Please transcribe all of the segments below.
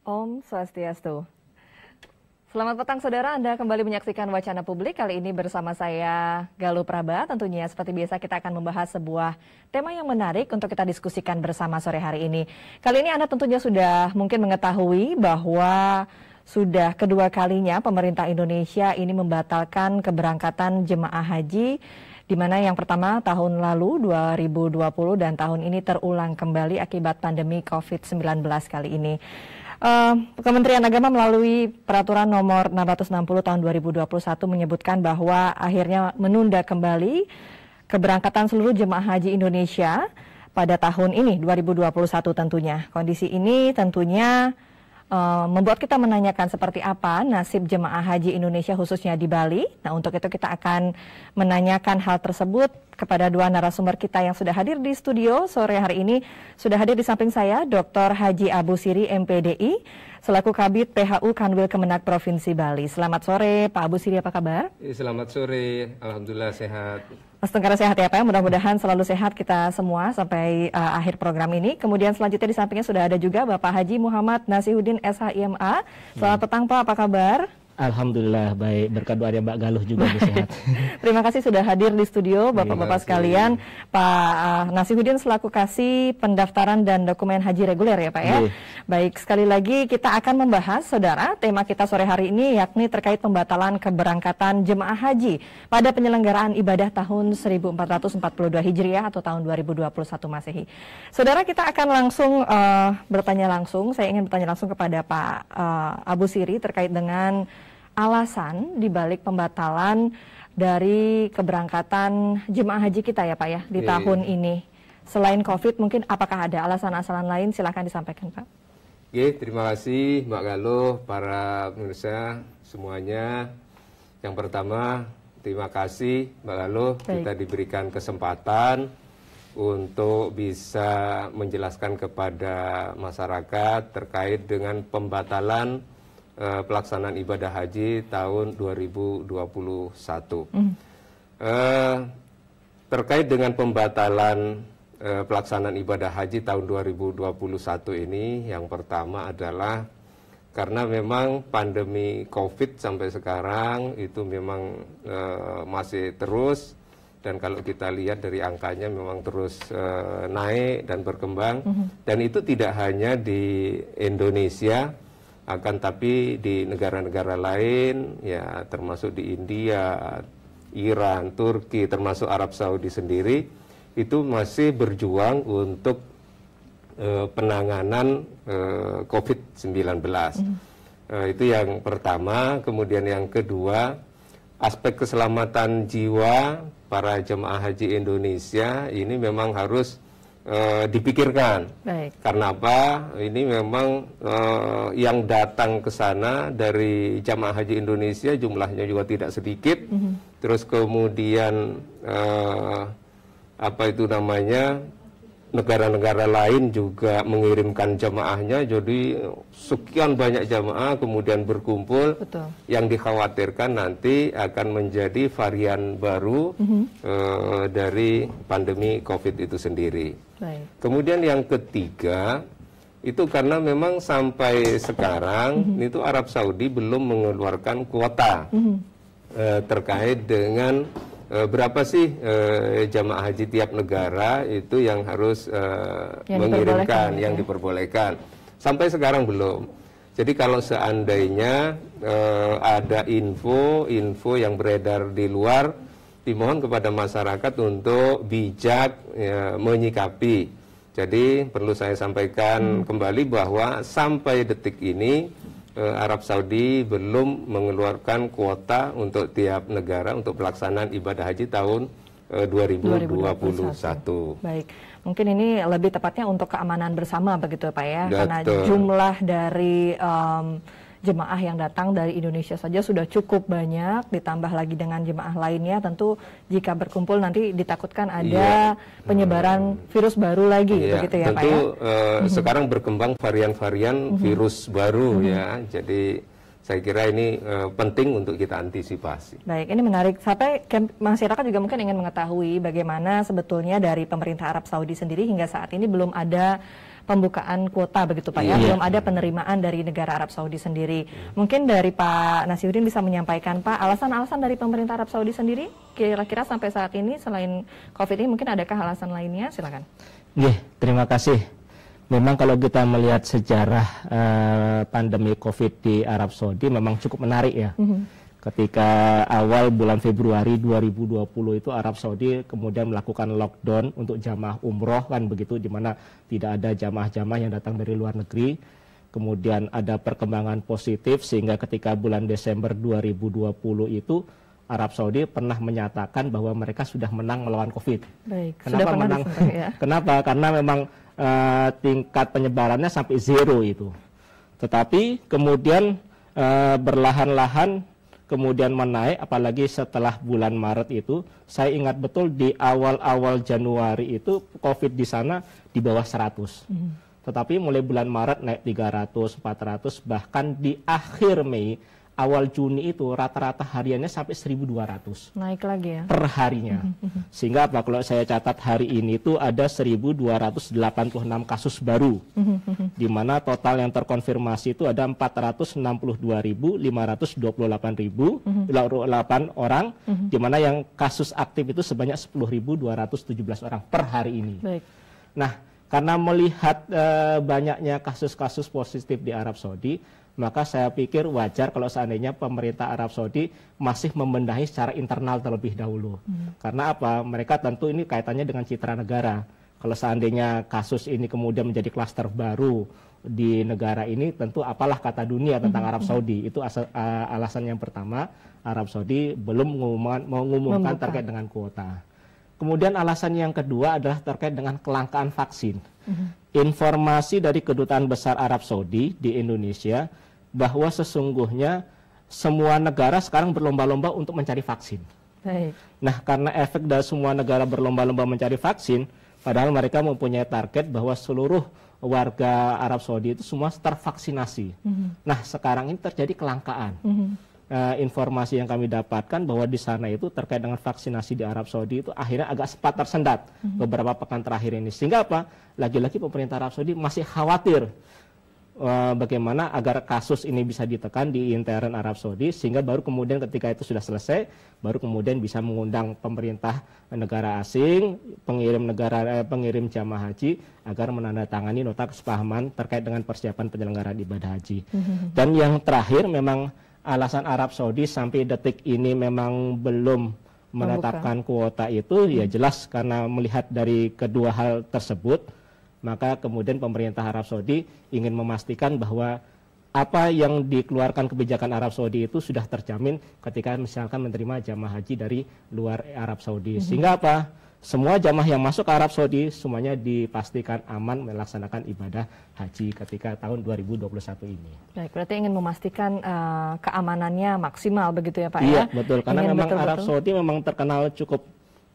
Om Swastiastu. Selamat petang saudara, Anda kembali menyaksikan Wacana Publik. Kali ini bersama saya Galuh Praba. Tentunya seperti biasa kita akan membahas sebuah tema yang menarik untuk kita diskusikan bersama sore hari ini. Kali ini Anda tentunya sudah mungkin mengetahui bahwa sudah kedua kalinya pemerintah Indonesia ini membatalkan keberangkatan jemaah haji, di mana yang pertama tahun lalu 2020 dan tahun ini terulang kembali akibat pandemi COVID-19 kali ini. Kementerian Agama melalui peraturan nomor 660 tahun 2021 menyebutkan bahwa akhirnya menunda kembali keberangkatan seluruh jemaah haji Indonesia pada tahun ini 2021 tentunya. Kondisi ini tentunya membuat kita menanyakan seperti apa nasib jemaah haji Indonesia khususnya di Bali. Nah, untuk itu kita akan menanyakan hal tersebut kepada dua narasumber kita yang sudah hadir di studio sore hari ini. Sudah hadir di samping saya Dr. Haji Abu Siri MPDI selaku Kabid PHU Kanwil Kemenak Provinsi Bali. Selamat sore Pak Abu Siri, apa kabar? Selamat sore, alhamdulillah sehat. Mas Tenggara sehat ya Pak, mudah-mudahan selalu sehat kita semua sampai akhir program ini. Kemudian selanjutnya di sampingnya sudah ada juga Bapak Haji Muhammad Nasihuddin SHIMA. Selamat petang Pak, apa kabar? Alhamdulillah baik, berkat doa Mbak Galuh juga sehat. Terima kasih sudah hadir di studio Bapak-Bapak sekalian. Pak Nasihuddin selaku Kasih Pendaftaran dan Dokumen Haji Reguler ya Pak ya. Baik, sekali lagi kita akan membahas saudara, tema kita sore hari ini yakni terkait pembatalan keberangkatan jemaah haji pada penyelenggaraan ibadah tahun 1442 Hijriah atau tahun 2021 Masehi. Saudara, kita akan langsung bertanya langsung, saya ingin bertanya langsung kepada Pak Abu Siri terkait dengan alasan dibalik pembatalan dari keberangkatan jemaah haji kita ya Pak ya di tahun ini. Selain COVID mungkin apakah ada alasan-alasan lain, silahkan disampaikan Pak. Terima kasih Mbak Galuh, para pemirsa semuanya. Yang pertama terima kasih Mbak Galuh, kita diberikan kesempatan untuk bisa menjelaskan kepada masyarakat terkait dengan pembatalan pelaksanaan ibadah haji tahun 2021. Terkait dengan pembatalan pelaksanaan ibadah haji tahun 2021 ini, yang pertama adalah karena memang pandemi COVID sampai sekarang itu memang masih terus, dan kalau kita lihat dari angkanya memang terus naik dan berkembang, dan itu tidak hanya di Indonesia, akan tapi di negara-negara lain ya, termasuk di India, Iran, Turki, termasuk Arab Saudi sendiri itu masih berjuang untuk penanganan COVID-19. Itu yang pertama. Kemudian yang kedua, aspek keselamatan jiwa para jemaah haji Indonesia ini memang harus dipikirkan. Karena apa? Ini memang yang datang ke sana dari jamaah haji Indonesia jumlahnya juga tidak sedikit. Terus kemudian negara-negara lain juga mengirimkan jamaahnya, jadi sekian banyak jamaah kemudian berkumpul. Yang dikhawatirkan nanti akan menjadi varian baru dari pandemi COVID itu sendiri. Kemudian yang ketiga, itu karena memang sampai sekarang itu Arab Saudi belum mengeluarkan kuota terkait dengan berapa sih jamaah haji tiap negara itu yang harus mengirimkan, yang diperbolehkan. Sampai sekarang belum. Jadi kalau seandainya ada info yang beredar di luar, dimohon kepada masyarakat untuk bijak menyikapi. Jadi perlu saya sampaikan kembali bahwa sampai detik ini Arab Saudi belum mengeluarkan kuota untuk tiap negara untuk pelaksanaan ibadah haji tahun 2021. Baik, mungkin ini lebih tepatnya untuk keamanan bersama begitu Pak ya, karena jumlah dari jemaah yang datang dari Indonesia saja sudah cukup banyak, ditambah lagi dengan jemaah lainnya, tentu jika berkumpul nanti ditakutkan ada penyebaran virus baru lagi, begitu ya Pak ya? Tentu sekarang berkembang varian-varian virus baru ya, jadi saya kira ini penting untuk kita antisipasi. Baik, ini menarik. Sampai masyarakat juga mungkin ingin mengetahui bagaimana sebetulnya dari pemerintah Arab Saudi sendiri hingga saat ini belum ada pembukaan kuota begitu Pak ya, belum ada penerimaan dari negara Arab Saudi sendiri. Mungkin dari Pak Nasyuddin bisa menyampaikan Pak, alasan-alasan dari pemerintah Arab Saudi sendiri kira-kira sampai saat ini selain COVID ini mungkin adakah alasan lainnya? Silakan. Terima kasih. Memang kalau kita melihat sejarah pandemi COVID di Arab Saudi memang cukup menarik ya. Ketika awal bulan Februari 2020 itu Arab Saudi kemudian melakukan lockdown untuk jamaah umroh kan begitu, di mana tidak ada jamaah-jamaah yang datang dari luar negeri. Kemudian ada perkembangan positif sehingga ketika bulan Desember 2020 itu Arab Saudi pernah menyatakan bahwa mereka sudah menang melawan COVID. Baik, kenapa sudah menang? Ya? Kenapa? Karena memang tingkat penyebarannya sampai 0 itu. Tetapi kemudian berlahan-lahan kemudian menaik, apalagi setelah bulan Maret itu. Saya ingat betul di awal-awal Januari itu COVID di sana di bawah 100. Tetapi mulai bulan Maret naik 300, 400, bahkan di akhir Mei, awal Juni itu rata-rata hariannya sampai 1.200. Naik lagi ya? Per harinya. Sehingga apa, kalau saya catat hari ini itu ada 1.286 kasus baru. Di mana total yang terkonfirmasi itu ada 462.528 orang. Di mana yang kasus aktif itu sebanyak 10.217 orang per hari ini. Baik. Nah, karena melihat banyaknya kasus-kasus positif di Arab Saudi, maka saya pikir wajar kalau seandainya pemerintah Arab Saudi masih membenahi secara internal terlebih dahulu. Karena apa? Mereka tentu ini kaitannya dengan citra negara. Kalau seandainya kasus ini kemudian menjadi klaster baru di negara ini, tentu apalah kata dunia tentang Arab Saudi. Itu alasan yang pertama, Arab Saudi belum mengumumkan terkait dengan kuota. Kemudian alasan yang kedua adalah terkait dengan kelangkaan vaksin. Informasi dari Kedutaan Besar Arab Saudi di Indonesia bahwa sesungguhnya semua negara sekarang berlomba-lomba untuk mencari vaksin. Baik. Nah, karena efek dari semua negara berlomba-lomba mencari vaksin, padahal mereka mempunyai target bahwa seluruh warga Arab Saudi itu semua tervaksinasi. Nah, sekarang ini terjadi kelangkaan. Informasi yang kami dapatkan bahwa di sana itu terkait dengan vaksinasi di Arab Saudi itu akhirnya agak sempat tersendat beberapa pekan terakhir ini. Sehingga apa? Lagi-lagi pemerintah Arab Saudi masih khawatir bagaimana agar kasus ini bisa ditekan di intern Arab Saudi, sehingga baru kemudian ketika itu sudah selesai, baru kemudian bisa mengundang pemerintah negara asing, pengirim jamaah haji agar menandatangani nota kesepahaman terkait dengan persiapan penyelenggaraan ibadah haji. Dan yang terakhir, memang alasan Arab Saudi sampai detik ini memang belum menetapkan kuota itu, ya jelas karena melihat dari kedua hal tersebut, maka kemudian pemerintah Arab Saudi ingin memastikan bahwa apa yang dikeluarkan kebijakan Arab Saudi itu sudah terjamin ketika misalkan menerima jamaah haji dari luar Arab Saudi. Sehingga apa? Semua jamaah yang masuk ke Arab Saudi semuanya dipastikan aman melaksanakan ibadah haji ketika tahun 2021 ini. Baik, berarti ingin memastikan keamanannya maksimal begitu ya Pak ya? Iya, betul. Karena memang Arab Saudi memang terkenal cukup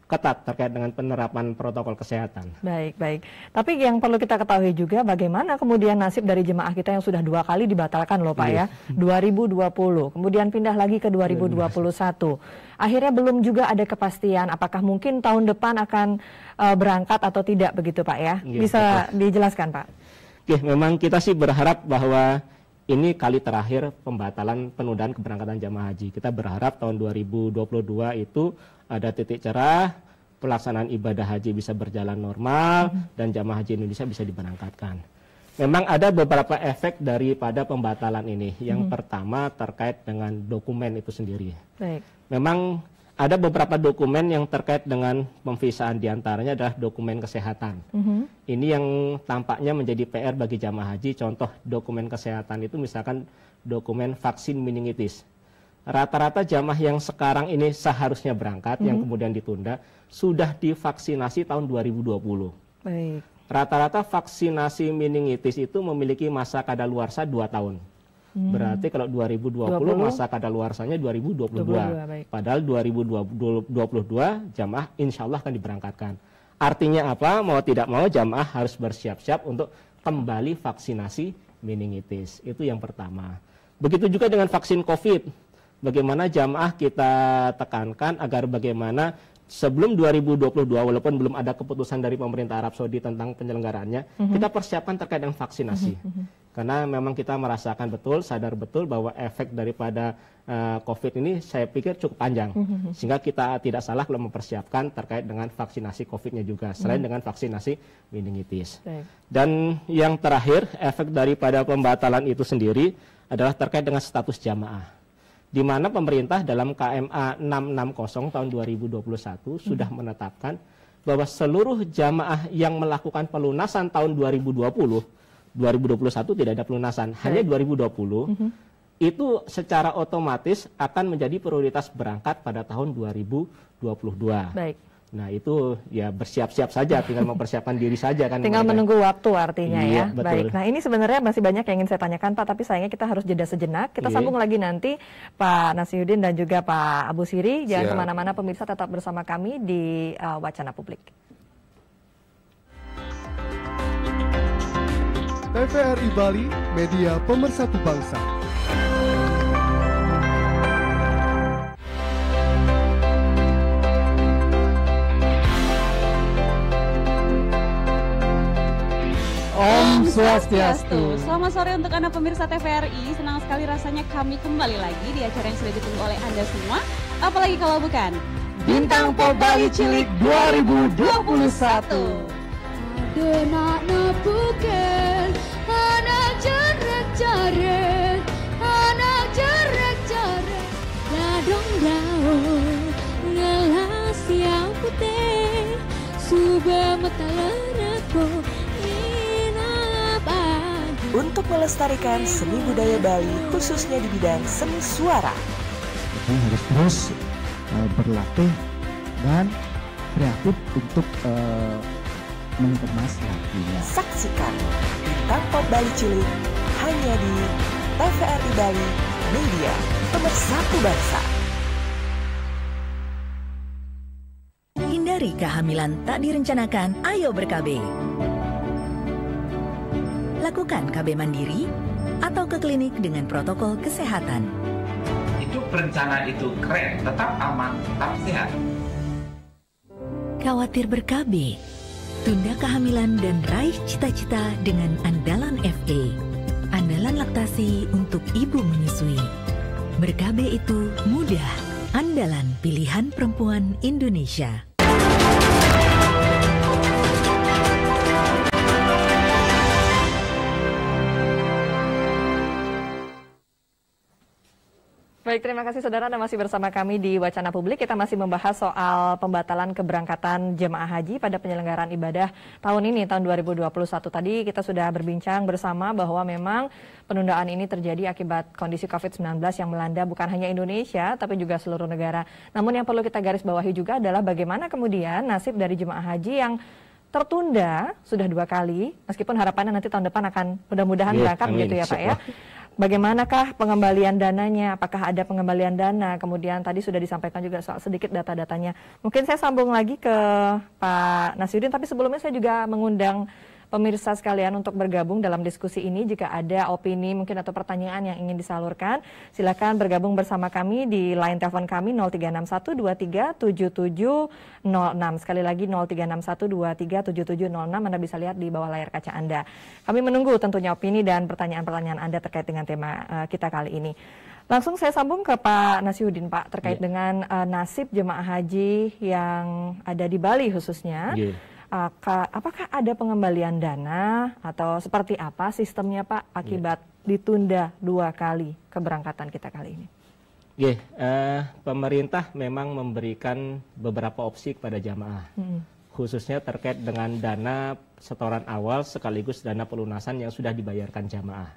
ketat terkait dengan penerapan protokol kesehatan. Baik, baik. Tapi yang perlu kita ketahui juga bagaimana kemudian nasib dari jemaah kita yang sudah 2 kali dibatalkan loh Pak ya. 2020, kemudian pindah lagi ke 2021. Akhirnya belum juga ada kepastian apakah mungkin tahun depan akan berangkat atau tidak begitu Pak ya. Bisa dijelaskan Pak? Oke, memang kita sih berharap bahwa ini kali terakhir pembatalan penundaan keberangkatan jamaah haji. Kita berharap tahun 2022 itu ada titik cerah, pelaksanaan ibadah haji bisa berjalan normal, dan jamaah haji Indonesia bisa diberangkatkan. Memang ada beberapa efek daripada pembatalan ini. Yang pertama terkait dengan dokumen itu sendiri. Baik. Memang ada beberapa dokumen yang terkait dengan pemvisaan, diantaranya adalah dokumen kesehatan. Ini yang tampaknya menjadi PR bagi jamaah haji. Contoh dokumen kesehatan itu misalkan dokumen vaksin meningitis. Rata-rata jamaah yang sekarang ini seharusnya berangkat, yang kemudian ditunda, sudah divaksinasi tahun 2020. Baik. Rata-rata vaksinasi meningitis itu memiliki masa kadaluarsa 2 tahun. Berarti kalau 2020 masa kadaluarsanya 2022. Padahal 2022 jamaah insya Allah akan diberangkatkan. Artinya apa? Mau tidak mau jamaah harus bersiap-siap untuk kembali vaksinasi meningitis. Itu yang pertama. Begitu juga dengan vaksin COVID. Bagaimana jamaah kita tekankan agar bagaimana sebelum 2022 walaupun belum ada keputusan dari pemerintah Arab Saudi tentang penyelenggaraannya, kita persiapkan terkait dengan vaksinasi. Karena memang kita merasakan betul, sadar betul bahwa efek daripada COVID ini saya pikir cukup panjang. Sehingga kita tidak salah kalau mempersiapkan terkait dengan vaksinasi COVID-nya juga, selain dengan vaksinasi meningitis. Dan yang terakhir, efek daripada pembatalan itu sendiri adalah terkait dengan status jamaah. Di mana pemerintah dalam KMA 660 tahun 2021 sudah menetapkan bahwa seluruh jamaah yang melakukan pelunasan tahun 2020, 2021 tidak ada pelunasan, hanya 2020, itu secara otomatis akan menjadi prioritas berangkat pada tahun 2022. Baik. Nah itu ya bersiap-siap saja, tinggal mempersiapkan diri saja kan. Tinggal menunggu waktu artinya iya, ya. Betul. Baik, nah ini sebenarnya masih banyak yang ingin saya tanyakan Pak, tapi sayangnya kita harus jeda sejenak. Kita sambung lagi nanti Pak Nasyuddin dan juga Pak Abu Siri. Jangan kemana-mana pemirsa, tetap bersama kami di Wacana Publik. TVRI Bali, media pemersatu bangsa. Om Swastiastu. Selamat sore untuk Anda pemirsa TVRI. Senang sekali rasanya kami kembali lagi di acara yang sudah ditunggu oleh Anda semua. Apalagi kalau bukan Bintang Pop Bali Cilik 2021. Denak nepuken, anak jarek-jarek, anak jarek-jarek, ladong daun, ngelas yang putih, subah mata lereko. Untuk melestarikan seni budaya Bali, khususnya di bidang seni suara. Kita harus terus berlatih dan kreatif untuk mengemas lagunya. Saksikan Bintang Pop Bali Cilik hanya di TVRI Bali, media pemersatu bangsa. Hindari kehamilan tak direncanakan, ayo ber-KB. Lakukan KB mandiri atau ke klinik dengan protokol kesehatan. Itu perencanaan itu keren, tetap aman, tetap sehat. Khawatir ber-KB? Tunda kehamilan dan raih cita-cita dengan Andalan FA. Andalan laktasi untuk ibu menyusui. Ber-KB itu mudah. Andalan pilihan perempuan Indonesia. Baik, terima kasih saudara Anda masih bersama kami di Wacana Publik. Kita masih membahas soal pembatalan keberangkatan jemaah haji pada penyelenggaraan ibadah tahun ini, tahun 2021. Tadi kita sudah berbincang bersama bahwa memang penundaan ini terjadi akibat kondisi COVID-19 yang melanda bukan hanya Indonesia, tapi juga seluruh negara. Namun yang perlu kita garis bawahi juga adalah bagaimana kemudian nasib dari jemaah haji yang tertunda sudah 2 kali, meskipun harapannya nanti tahun depan akan mudah-mudahan berangkat begitu ya Pak ya. Bagaimanakah pengembalian dananya? Apakah ada pengembalian dana? Kemudian tadi sudah disampaikan juga soal sedikit data-datanya. Mungkin saya sambung lagi ke Pak Nasyuddin, tapi sebelumnya saya juga mengundang pemirsa sekalian untuk bergabung dalam diskusi ini. Jika ada opini mungkin atau pertanyaan yang ingin disalurkan, silakan bergabung bersama kami di line telepon kami 0361237706. Sekali lagi 0361237706. Anda bisa lihat di bawah layar kaca Anda. Kami menunggu tentunya opini dan pertanyaan-pertanyaan Anda terkait dengan tema kita kali ini. Langsung saya sambung ke Pak Nasyuddin, Pak, terkait dengan nasib jemaah haji yang ada di Bali khususnya. Apakah ada pengembalian dana atau seperti apa sistemnya Pak akibat ditunda 2 kali keberangkatan kita kali ini? Pemerintah memang memberikan beberapa opsi kepada jamaah, khususnya terkait dengan dana setoran awal sekaligus dana pelunasan yang sudah dibayarkan jamaah.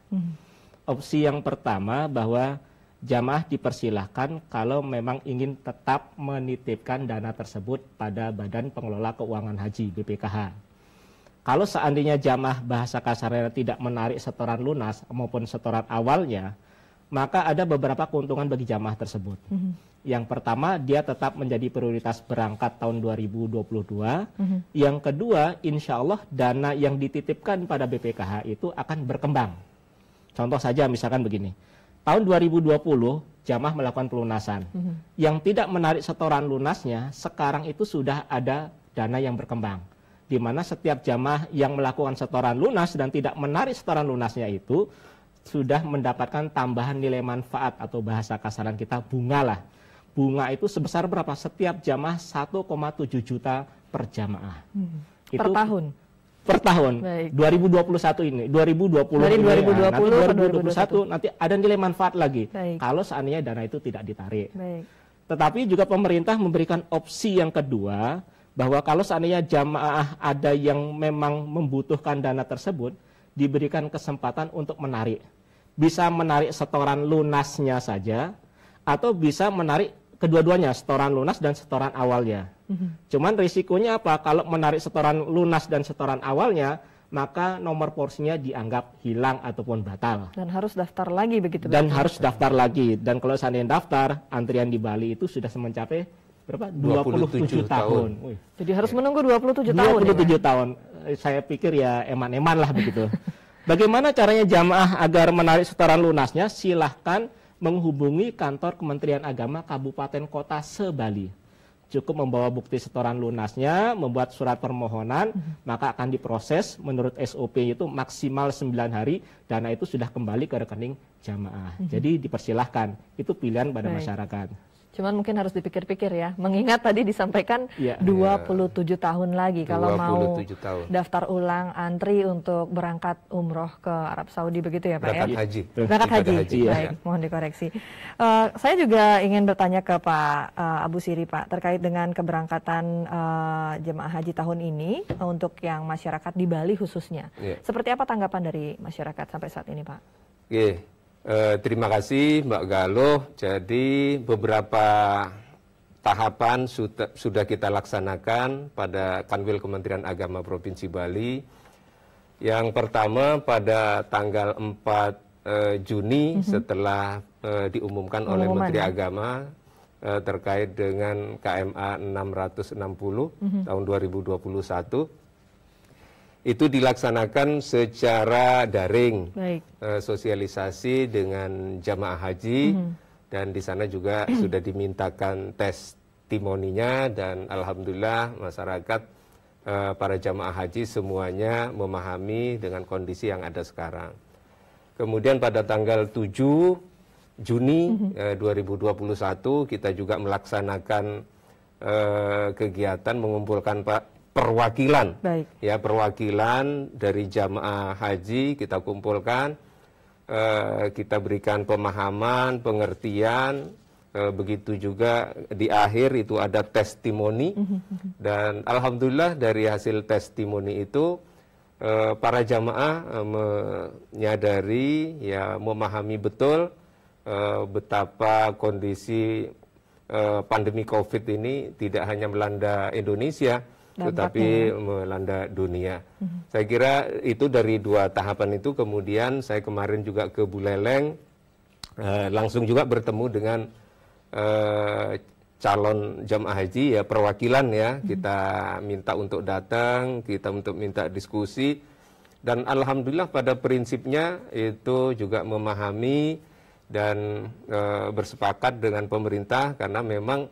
Opsi yang pertama bahwa jamaah dipersilahkan kalau memang ingin tetap menitipkan dana tersebut pada Badan Pengelola Keuangan Haji BPKH. Kalau seandainya jamaah bahasa kasarnya tidak menarik setoran lunas maupun setoran awalnya, maka ada beberapa keuntungan bagi jamaah tersebut. Yang pertama, dia tetap menjadi prioritas berangkat tahun 2022. Yang kedua, insya Allah dana yang dititipkan pada BPKH itu akan berkembang. Contoh saja misalkan begini. Tahun 2020 jamaah melakukan pelunasan. Yang tidak menarik setoran lunasnya, sekarang itu sudah ada dana yang berkembang, di mana setiap jamaah yang melakukan setoran lunas dan tidak menarik setoran lunasnya itu sudah mendapatkan tambahan nilai manfaat, atau bahasa kasaran kita bunga lah. Bunga itu sebesar berapa? Setiap jamaah 1,7 juta per jamaah. Per tahun? Per tahun. Baik. 2021 ini, 2020 dari 2020 nanti 2021 nanti ada nilai manfaat lagi. Baik. Kalau seandainya dana itu tidak ditarik. Baik. Tetapi juga pemerintah memberikan opsi yang kedua, bahwa kalau seandainya jamaah ada yang memang membutuhkan dana tersebut, diberikan kesempatan untuk menarik. Bisa menarik setoran lunasnya saja, atau bisa menarik kedua-duanya, setoran lunas dan setoran awalnya. Cuman risikonya apa? Kalau menarik setoran lunas dan setoran awalnya, maka nomor porsinya dianggap hilang ataupun batal. Dan harus daftar lagi begitu? Dan harus daftar lagi. Dan kalau seandainya daftar, antrian di Bali itu sudah mencapai berapa? 27 tahun. Jadi harus menunggu 27 tahun. 27 tahun. Saya pikir ya eman-eman lah begitu. Bagaimana caranya jamaah agar menarik setoran lunasnya? Silahkan menghubungi kantor Kementerian Agama Kabupaten Kota se-Bali. Cukup membawa bukti setoran lunasnya, membuat surat permohonan, maka akan diproses menurut SOP itu maksimal 9 hari, dana itu sudah kembali ke rekening jamaah. Jadi dipersilahkan, itu pilihan pada masyarakat. Cuman mungkin harus dipikir-pikir ya, mengingat tadi disampaikan 27 tahun lagi kalau mau daftar ulang, antri untuk berangkat umroh ke Arab Saudi begitu ya Pak berangkat ya? Haji. Berangkat haji. Baik, mohon dikoreksi. Saya juga ingin bertanya ke Pak Abu Siri Pak, terkait dengan keberangkatan jemaah haji tahun ini untuk yang masyarakat di Bali khususnya. Seperti apa tanggapan dari masyarakat sampai saat ini Pak? Terima kasih Mbak Galuh. Jadi beberapa tahapan sudah kita laksanakan pada Kanwil Kementerian Agama Provinsi Bali. Yang pertama pada tanggal 4 Juni setelah diumumkan oleh Menteri Agama terkait dengan KMA 660 tahun 2021. Itu dilaksanakan secara daring, sosialisasi dengan jamaah haji, dan di sana juga sudah dimintakan testimoninya, dan alhamdulillah masyarakat para jamaah haji semuanya memahami dengan kondisi yang ada sekarang. Kemudian pada tanggal 7 Juni 2021 kita juga melaksanakan kegiatan mengumpulkan perwakilan, ya perwakilan dari jamaah haji kita kumpulkan, kita berikan pemahaman, pengertian, begitu juga di akhir itu ada testimoni, dan alhamdulillah dari hasil testimoni itu para jamaah menyadari, ya memahami betul betapa kondisi pandemi COVID ini tidak hanya melanda Indonesia, tetapi melanda dunia. Saya kira itu dari dua tahapan itu. Kemudian saya kemarin juga ke Buleleng, langsung juga bertemu dengan calon jamaah haji, ya perwakilan ya. Kita minta untuk datang, kita untuk minta diskusi, dan alhamdulillah pada prinsipnya itu juga memahami dan bersepakat dengan pemerintah, karena memang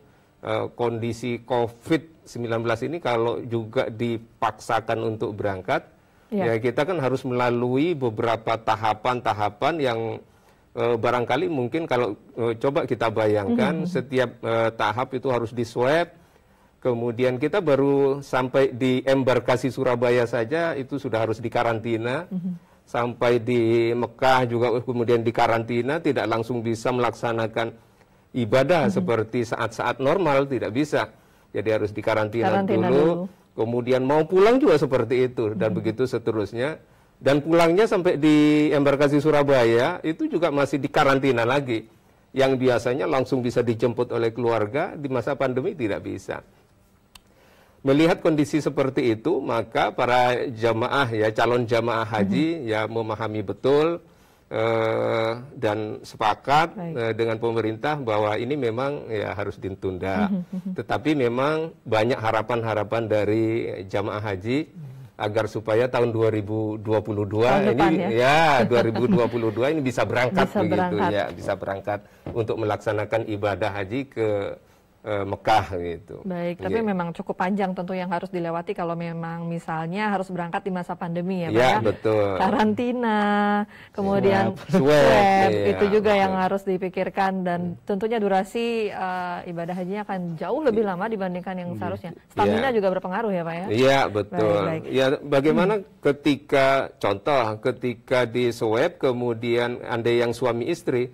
kondisi COVID-19 ini kalau juga dipaksakan untuk berangkat, ya kita kan harus melalui beberapa tahapan-tahapan yang barangkali mungkin kalau coba kita bayangkan setiap tahap itu harus di-swab, kemudian kita baru sampai di embarkasi Surabaya saja itu sudah harus dikarantina, sampai di Mekah juga kemudian dikarantina, tidak langsung bisa melaksanakan ibadah seperti saat-saat normal, tidak bisa. Jadi harus dikarantina dulu. Kemudian mau pulang juga seperti itu, dan begitu seterusnya. Dan pulangnya sampai di embarkasi Surabaya itu juga masih dikarantina lagi. Yang biasanya langsung bisa dijemput oleh keluarga, di masa pandemi tidak bisa. Melihat kondisi seperti itu, maka para jamaah, ya calon jamaah haji ya memahami betul dan sepakat dengan pemerintah bahwa ini memang ya harus ditunda. Tetapi memang banyak harapan-harapan dari jamaah haji agar supaya tahun 2022 ini ya 2022 ini bisa berangkat ya, bisa berangkat untuk melaksanakan ibadah haji ke Mekah gitu. Baik, tapi memang cukup panjang tentu yang harus dilewati kalau memang misalnya harus berangkat di masa pandemi ya Pak ya. Betul. Karantina, kemudian swab, itu juga yang harus dipikirkan dan tentunya durasi ibadah hajinya akan jauh lebih lama dibandingkan yang seharusnya. Stamina juga berpengaruh ya Pak ya. Iya, betul. Baik. Ya bagaimana ketika di swab kemudian andai yang suami istri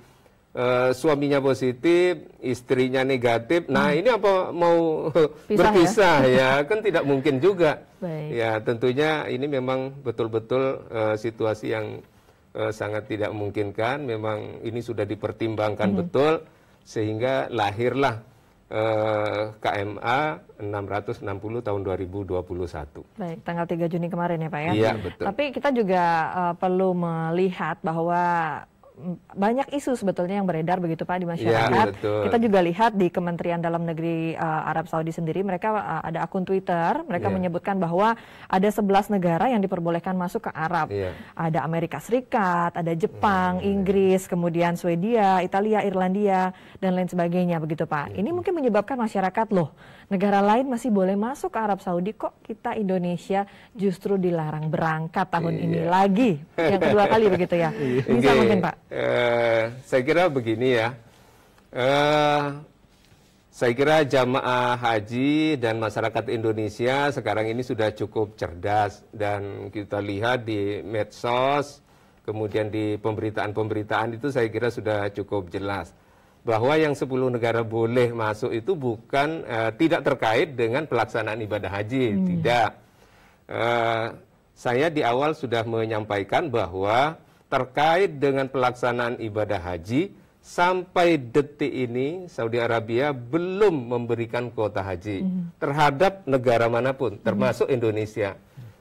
suaminya positif, istrinya negatif. Nah, ini apa mau berpisah ya? Kan tidak mungkin juga. Baik. Ya, tentunya ini memang betul-betul situasi yang sangat tidak memungkinkan. Memang ini sudah dipertimbangkan betul sehingga lahirlah KMA 660 tahun 2021. Baik, tanggal 3 Juni kemarin ya Pak ya. Iya, betul. Tapi kita juga perlu melihat bahwa banyak isu sebetulnya yang beredar begitu Pak di masyarakat. Ya, kita juga lihat di Kementerian Dalam Negeri Arab Saudi sendiri, mereka ada akun Twitter, mereka menyebutkan bahwa ada 11 negara yang diperbolehkan masuk ke Arab. Ada Amerika Serikat, ada Jepang, Inggris, kemudian Swedia, Italia, Irlandia, dan lain sebagainya begitu Pak. Ini mungkin menyebabkan masyarakat, loh, negara lain masih boleh masuk ke Arab Saudi, kok kita Indonesia justru dilarang berangkat tahun ini lagi, yang kedua kali begitu ya. Bisa mungkin Pak? Saya kira begini ya, saya kira jamaah haji dan masyarakat Indonesia sekarang ini sudah cukup cerdas dan kita lihat di medsos, kemudian di pemberitaan-pemberitaan itu saya kira sudah cukup jelas bahwa yang 10 negara boleh masuk itu bukan tidak terkait dengan pelaksanaan ibadah haji, tidak. Saya di awal sudah menyampaikan bahwa terkait dengan pelaksanaan ibadah haji, sampai detik ini Saudi Arabia belum memberikan kuota haji terhadap negara manapun, termasuk Indonesia.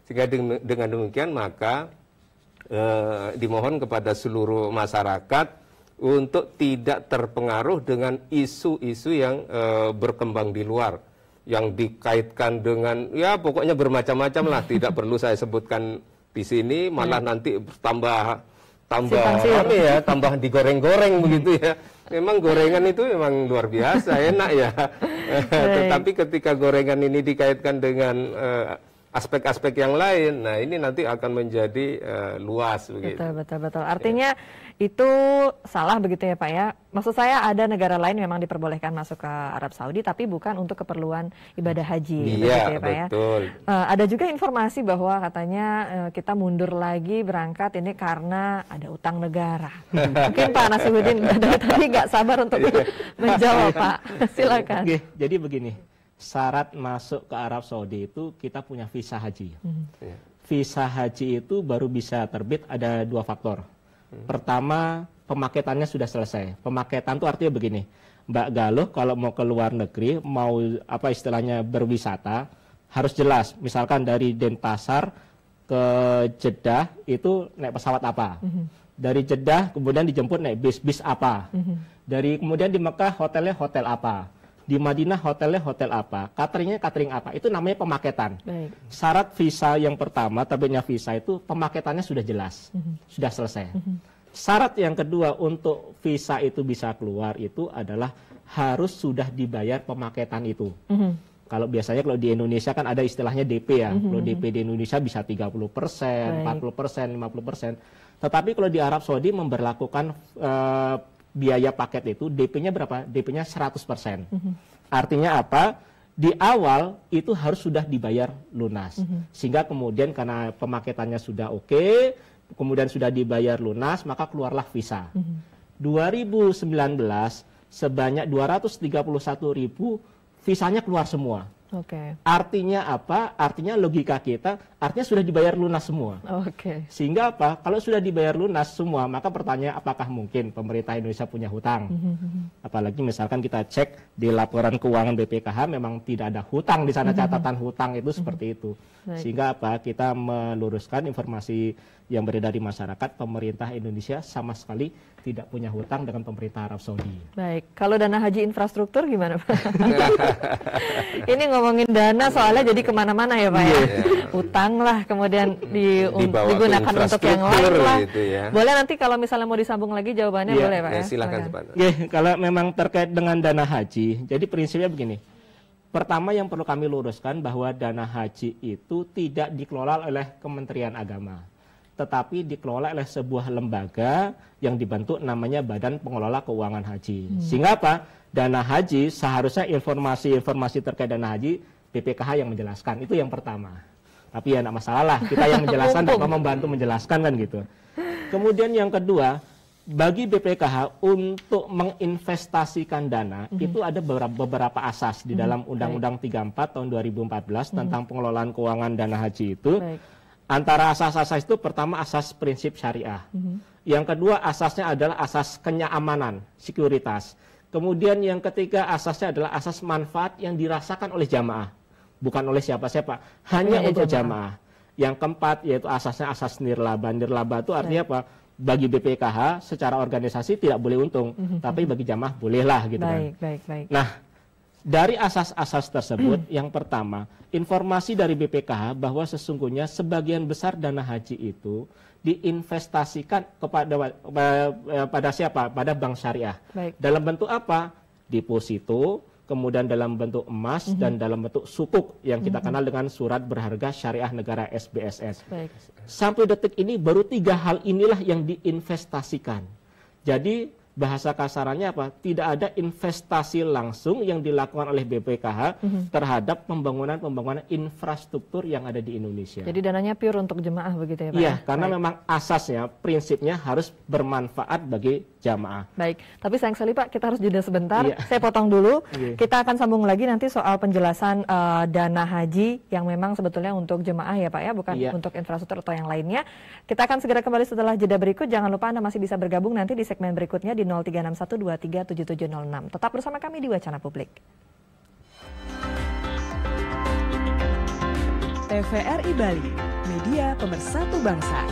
Sehingga dengan demikian maka dimohon kepada seluruh masyarakat untuk tidak terpengaruh dengan isu-isu yang berkembang di luar, yang dikaitkan dengan, ya pokoknya bermacam-macam lah, tidak perlu saya sebutkan di sini, malah nanti tambah digoreng-goreng begitu ya. Memang gorengan itu memang luar biasa enak ya. Tetapi ketika gorengan ini dikaitkan dengan aspek-aspek yang lain, nah ini nanti akan menjadi luas begitu. Betul. Artinya itu salah begitu ya Pak ya. Maksud saya ada negara lain memang diperbolehkan masuk ke Arab Saudi tapi bukan untuk keperluan ibadah haji. Iya, ya, Pak, betul. Ya. Ada juga informasi bahwa katanya kita mundur lagi berangkat ini karena ada utang negara. Mungkin Pak Nasihuddin tadi nggak sabar untuk menjawab Pak. Silakan. Oke, jadi begini. Syarat masuk ke Arab Saudi itu kita punya visa haji. Visa haji itu baru bisa terbit ada 2 faktor. Pertama, pemaketannya sudah selesai. Pemaketan itu artinya begini, Mbak Galuh kalau mau ke luar negeri, mau apa istilahnya berwisata, harus jelas. Misalkan dari Denpasar ke Jeddah itu naik pesawat apa. Dari Jeddah kemudian dijemput naik bis apa. Dari kemudian di Mekah hotelnya hotel apa. Di Madinah hotelnya hotel apa, cateringnya catering apa, itu namanya pemaketan. Baik. Syarat visa yang pertama, terbitnya visa itu pemaketannya sudah jelas, sudah selesai. Syarat yang kedua untuk visa itu bisa keluar itu adalah harus sudah dibayar pemaketan itu. Kalau biasanya kalau di Indonesia kan ada istilahnya DP ya, kalau DP di Indonesia bisa 30%, 40%, 50%. Tetapi kalau di Arab Saudi memberlakukan biaya paket itu DP-nya berapa? DP-nya 100%. Artinya apa? Di awal itu harus sudah dibayar lunas. Sehingga kemudian karena pemaketannya sudah oke, kemudian sudah dibayar lunas, maka keluarlah visa. 2019 sebanyak 231.000 visanya keluar semua. Artinya apa? Artinya logika kita, artinya sudah dibayar lunas semua. Sehingga apa? Kalau sudah dibayar lunas semua, maka pertanyaan apakah mungkin pemerintah Indonesia punya hutang? Apalagi misalkan kita cek di laporan keuangan BPKH memang tidak ada hutang di sana, catatan hutang itu seperti itu. Sehingga apa? Kita meluruskan informasi yang beredar di masyarakat, pemerintah Indonesia sama sekali tidak punya hutang dengan pemerintah Arab Saudi. Baik, kalau dana haji infrastruktur gimana Pak? Ini ngomongin dana soalnya jadi kemana-mana ya Pak ya. Utang lah, kemudian digunakan untuk yang lain lah. Gitu ya. Boleh nanti kalau misalnya mau disambung lagi jawabannya boleh Pak ya. Silakan. Kalau memang terkait dengan dana haji, jadi prinsipnya begini. Pertama yang perlu kami luruskan bahwa dana haji itu tidak dikelola oleh Kementerian Agama, tetapi dikelola oleh sebuah lembaga yang dibentuk namanya Badan Pengelola Keuangan Haji. Sehingga apa? Dana haji seharusnya informasi terkait dana haji BPKH yang menjelaskan. Itu yang pertama. Tapi ya enggak masalah lah, kita yang menjelaskan dapat membantu menjelaskan kan gitu. Kemudian yang kedua, bagi BPKH untuk menginvestasikan dana itu ada beberapa asas di dalam Undang-Undang 34 tahun 2014 tentang pengelolaan keuangan dana haji itu. Antara asas-asas itu pertama asas prinsip syariah. Yang kedua asasnya adalah asas kenyamanan, sekuritas. Kemudian yang ketiga asasnya adalah asas manfaat yang dirasakan oleh jamaah. Bukan oleh siapa-siapa, hanya untuk jamaah. Yang keempat yaitu asasnya asas nirlaba. Nirlaba itu artinya apa? Bagi BPKH secara organisasi tidak boleh untung, tapi bagi jamaah bolehlah gitu kan. Baik. Nah, dari asas-asas tersebut, yang pertama, informasi dari BPKH bahwa sesungguhnya sebagian besar dana haji itu diinvestasikan pada siapa? Pada bank syariah. Dalam bentuk apa? Deposito, kemudian dalam bentuk emas dan dalam bentuk sukuk yang kita kenal dengan surat berharga syariah negara SBSS. Sampai detik ini baru 3 hal inilah yang diinvestasikan. Jadi bahasa kasarannya apa? Tidak ada investasi langsung yang dilakukan oleh BPKH terhadap pembangunan infrastruktur yang ada di Indonesia. Jadi dananya pure untuk jemaah begitu ya Pak? Iya, karena memang asasnya, prinsipnya harus bermanfaat bagi jamaah. Baik, tapi sayang sekali Pak, kita harus jeda sebentar. Saya potong dulu. Kita akan sambung lagi nanti soal penjelasan dana haji yang memang sebetulnya untuk jemaah ya Pak ya, bukan untuk infrastruktur atau yang lainnya. Kita akan segera kembali setelah jeda berikut. Jangan lupa Anda masih bisa bergabung nanti di segmen berikutnya di 0361237706. Tetap bersama kami di Wacana Publik. TVRI Bali, media pemersatu bangsa.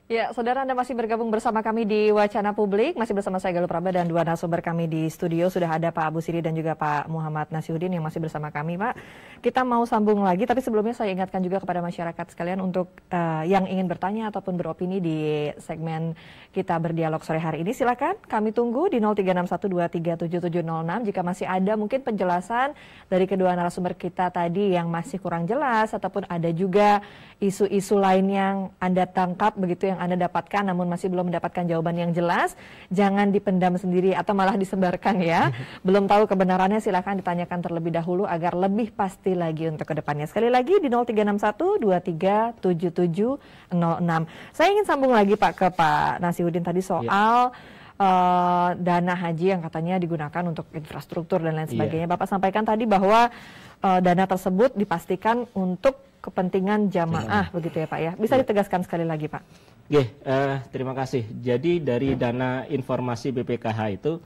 Ya, saudara, Anda masih bergabung bersama kami di Wacana Publik, masih bersama saya Galuh Praba dan dua narasumber kami di studio. Sudah ada Pak Abu Siri dan juga Pak Muhammad Nasihuddin yang masih bersama kami, Pak. Kita mau sambung lagi, tapi sebelumnya saya ingatkan juga kepada masyarakat sekalian untuk yang ingin bertanya ataupun beropini di segmen kita berdialog sore hari ini, silakan kami tunggu di 0361237706 jika masih ada mungkin penjelasan dari kedua narasumber kita tadi yang masih kurang jelas ataupun ada juga isu-isu lain yang Anda tangkap begitu yang Anda dapatkan namun masih belum mendapatkan jawaban yang jelas, jangan dipendam sendiri atau malah disebarkan ya. Belum tahu kebenarannya, silakan ditanyakan terlebih dahulu agar lebih pasti lagi untuk kedepannya. Sekali lagi di 0361237706. Saya ingin sambung lagi Pak ke Pak Nasihuddin tadi soal dana haji yang katanya digunakan untuk infrastruktur dan lain sebagainya. Bapak sampaikan tadi bahwa dana tersebut dipastikan untuk kepentingan jamaah, begitu ya Pak ya. Bisa ditegaskan sekali lagi Pak? Terima kasih. Jadi dari dana informasi BPKH itu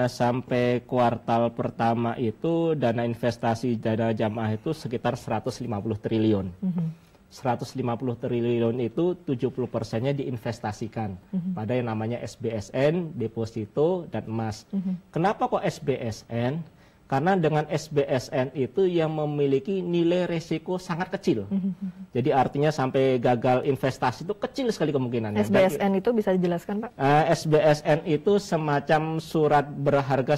sampai kuartal pertama itu dana investasi dana jamaah itu sekitar 150 triliun. 150 triliun itu 70%-nya diinvestasikan pada yang namanya SBSN, deposito, dan emas. Kenapa kok SBSN? Karena dengan SBSN itu yang memiliki nilai resiko sangat kecil. Jadi artinya sampai gagal investasi itu kecil sekali kemungkinannya. SBSN itu bisa dijelaskan Pak? SBSN itu semacam surat berharga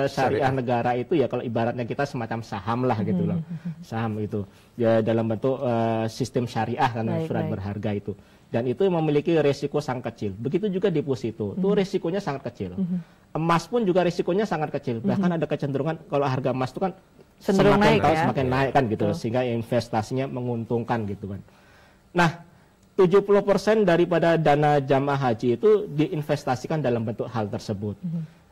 syariah negara itu ya, kalau ibaratnya kita semacam saham lah gitu loh. Saham itu ya dalam bentuk sistem syariah karena surat berharga itu. Dan itu memiliki resiko sangat kecil. Begitu juga deposito, itu resikonya sangat kecil. Emas pun juga resikonya sangat kecil. Bahkan ada kecenderungan kalau harga emas itu kan cenderung naik ya? Semakin naik kan gitu, sehingga investasinya menguntungkan gitu kan. Nah, 70% daripada dana jamaah haji itu diinvestasikan dalam bentuk hal tersebut.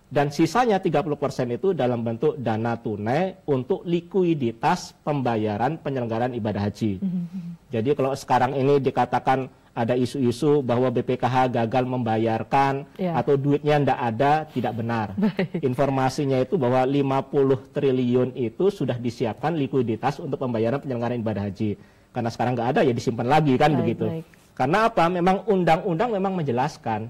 Dan sisanya 30% itu dalam bentuk dana tunai untuk likuiditas pembayaran penyelenggaraan ibadah haji. Jadi kalau sekarang ini dikatakan ada isu-isu bahwa BPKH gagal membayarkan atau duitnya tidak benar. Informasinya itu bahwa 50 triliun itu sudah disiapkan likuiditas untuk pembayaran penyelenggaraan ibadah haji. Karena sekarang nggak ada ya disimpan lagi kan begitu. Karena apa? Memang undang-undang memang menjelaskan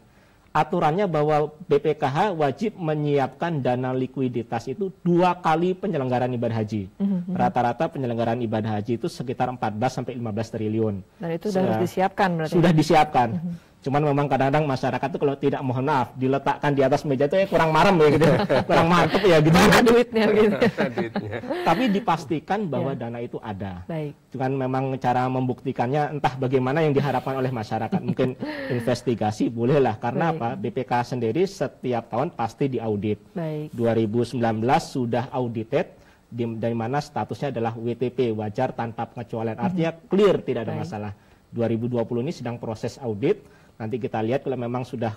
aturannya bahwa BPKH wajib menyiapkan dana likuiditas itu 2 kali penyelenggaraan ibadah haji. Rata-rata penyelenggaraan ibadah haji itu sekitar 14 sampai 15 triliun. Dan itu sudah harus disiapkan berarti. Sudah disiapkan. Cuman memang kadang-kadang masyarakat itu kalau tidak, mohon maaf, diletakkan di atas meja itu kurang marem ya gitu. Kurang mantep ya gitu. Mana duitnya gitu. Tapi dipastikan bahwa dana itu ada. Cuman memang cara membuktikannya entah bagaimana yang diharapkan oleh masyarakat. Mungkin investigasi bolehlah, karena apa? BPK sendiri setiap tahun pasti diaudit. 2019 sudah audited, dari mana statusnya adalah WTP, wajar tanpa pengecualian. Artinya clear, tidak ada masalah. 2020 ini sedang proses audit. Nanti kita lihat kalau memang sudah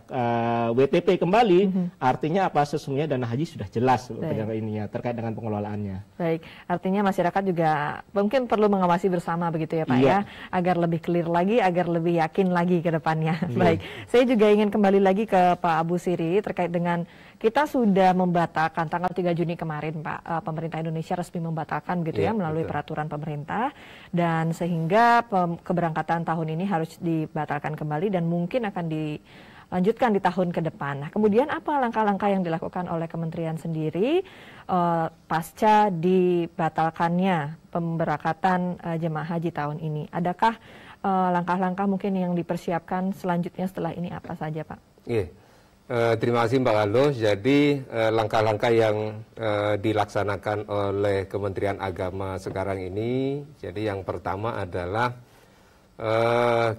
WTP kembali, artinya apa? Sesungguhnya dana haji sudah jelas ininya terkait dengan pengelolaannya. Baik, artinya masyarakat juga mungkin perlu mengawasi bersama begitu ya Pak ya, agar lebih clear lagi, agar lebih yakin lagi ke depannya. Baik, saya juga ingin kembali lagi ke Pak Abu Siri terkait dengan kita sudah membatalkan tanggal 3 Juni kemarin Pak, pemerintah Indonesia resmi membatalkan gitu ya melalui peraturan pemerintah, dan sehingga keberangkatan tahun ini harus dibatalkan kembali dan mungkin akan dilanjutkan di tahun ke depan. Nah, kemudian apa langkah-langkah yang dilakukan oleh kementerian sendiri pasca dibatalkannya pemberangkatan jemaah haji tahun ini? Adakah langkah-langkah mungkin yang dipersiapkan selanjutnya setelah ini apa saja Pak? Terima kasih Mbak Alus. Jadi langkah-langkah yang dilaksanakan oleh Kementerian Agama sekarang ini, jadi yang pertama adalah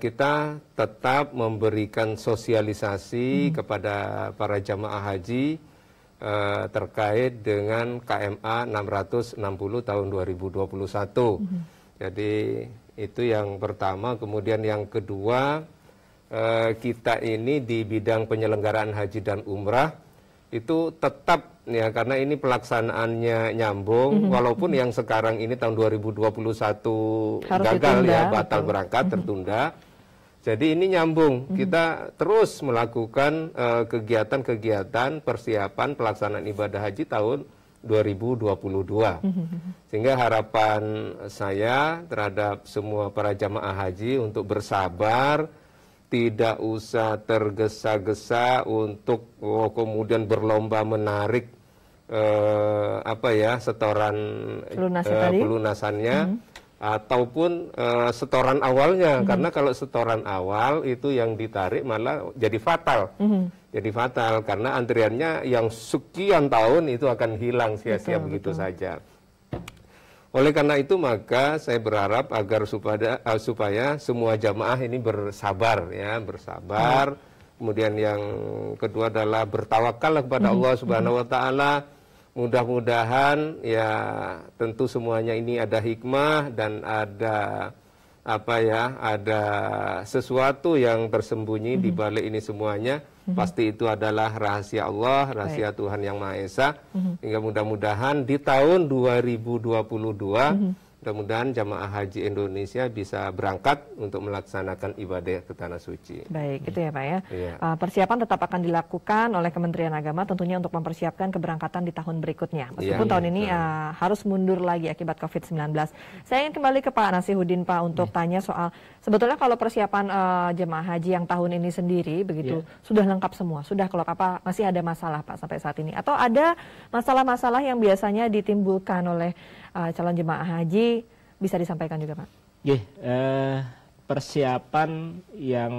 kita tetap memberikan sosialisasi kepada para jamaah haji terkait dengan KMA 660 tahun 2021. Jadi itu yang pertama. Kemudian yang kedua, kita ini di bidang penyelenggaraan haji dan umrah itu tetap ya, karena ini pelaksanaannya nyambung, walaupun yang sekarang ini tahun 2021 gagal ya, batal berangkat, tertunda. Jadi ini nyambung, kita terus melakukan kegiatan-kegiatan persiapan pelaksanaan ibadah haji tahun 2022. Sehingga harapan saya terhadap semua para jamaah haji untuk bersabar, tidak usah tergesa-gesa untuk kemudian berlomba menarik setoran pelunasannya ataupun setoran awalnya, karena kalau setoran awal itu yang ditarik malah jadi fatal. Jadi fatal karena antriannya yang sekian tahun itu akan hilang sia-sia begitu saja. Oleh karena itu maka saya berharap agar supaya semua jamaah ini bersabar ya, bersabar. Kemudian yang kedua adalah bertawakal kepada Allah Subhanahu wa taala. Mudah-mudahan ya tentu semuanya ini ada hikmah dan ada ada sesuatu yang tersembunyi di balik ini semuanya. Pasti itu adalah rahasia Allah, rahasia Tuhan Yang Maha Esa. Hingga mudah-mudahan di tahun 2022 mudah-mudahan jamaah haji Indonesia bisa berangkat untuk melaksanakan ibadah ke Tanah Suci. Baik, itu ya Pak ya. Persiapan tetap akan dilakukan oleh Kementerian Agama tentunya untuk mempersiapkan keberangkatan di tahun berikutnya. Meskipun tahun ini harus mundur lagi akibat COVID-19. Saya ingin kembali ke Pak Nasihuddin Pak untuk tanya soal sebetulnya kalau persiapan jemaah haji yang tahun ini sendiri begitu sudah lengkap semua, sudah kalau apa masih ada masalah Pak sampai saat ini atau ada masalah-masalah yang biasanya ditimbulkan oleh calon jemaah haji bisa disampaikan juga Pak? Persiapan yang